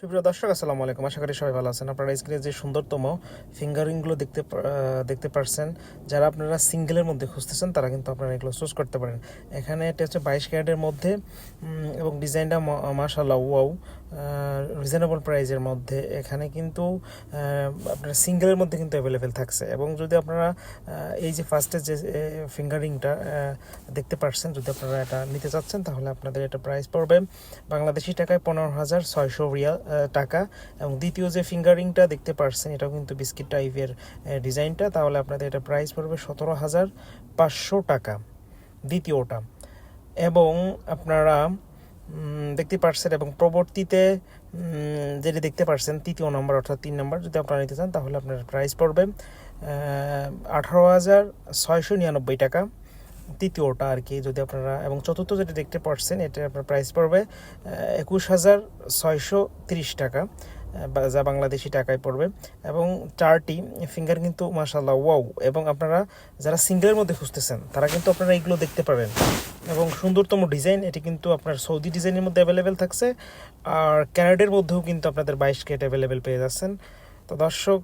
সুপ্রিয় দর্শক, আসসালামু আলাইকুম। আশা করি সবাই ভালো আছেন। আপনারা স্ক্রিনে যে সুন্দরতম ফিঙ্গারিংগুলো দেখতে পারছেন, যারা আপনারা সিঙ্গেলের মধ্যে খুঁজতেছেন তারা কিন্তু আপনারা এগুলো চুজ করতে পারেন। এখানে এটা হচ্ছে 22 ক্যারেটের মধ্যে এবং ডিজাইনটা মাশাআল্লাহ ওয়াও, রিজনেবল প্রাইজের মধ্যে। এখানে কিন্তু আপনার সিঙ্গেলের মধ্যে কিন্তু অ্যাভেলেবেল থাকছে। এবং যদি আপনারা এই যে ফার্স্টে যে ফিঙ্গারিংটা দেখতে পাচ্ছেন, যদি আপনারা এটা নিতে চাচ্ছেন তাহলে আপনাদের এটা প্রাইস পড়বে বাংলাদেশি টাকায় 15,600 রিয়াল টাকা। এবং দ্বিতীয় যে ফিঙ্গারিংটা দেখতে পাচ্ছেন, এটাও কিন্তু বিস্কিট টাইপের ডিজাইনটা, তাহলে আপনাদের এটা প্রাইস পড়বে 17,500 টাকা দ্বিতীয়টা। এবং আপনারা দেখতে পাচ্ছেন, এবং পরবর্তীতে যেটি দেখতে পাচ্ছেন তৃতীয় নম্বর অর্থাৎ 3 নম্বর, যদি আপনারা নিতে চান তাহলে আপনার প্রাইস পড়বে 18,699 টাকা তৃতীয়টা আর কি। যদি আপনারা, এবং চতুর্থ যেটা দেখতে পাচ্ছেন এটা আপনার প্রাইস পড়বে 21,630 টাকা, যা বাংলাদেশি টাকায় পড়বে। এবং 4টি ফিঙ্গার কিন্তু মাশাআল্লাহ ওয়াও। এবং আপনারা যারা সিঙ্গেলের মধ্যে খুঁজতেছেন তারা কিন্তু আপনারা এইগুলো দেখতে পারেন। এবং সুন্দরতম ডিজাইন, এটি কিন্তু আপনার সৌদি ডিজাইনের মধ্যে অ্যাভেলেবেল থাকছে, আর ক্যানাডার মধ্যেও কিন্তু আপনাদের 22 ক্যারেট অ্যাভেলেবেল পেয়ে যাচ্ছেন। তো দর্শক,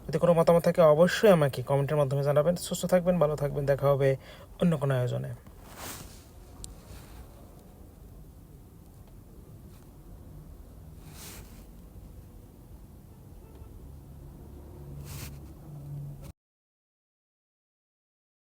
যদি কোনো মতামত থাকে অবশ্যই আমাকে কমেন্টের মাধ্যমে জানাবেন। সুস্থ থাকবেন, ভালো থাকবেন, দেখা হবে অন্য কোনো আয়োজনে।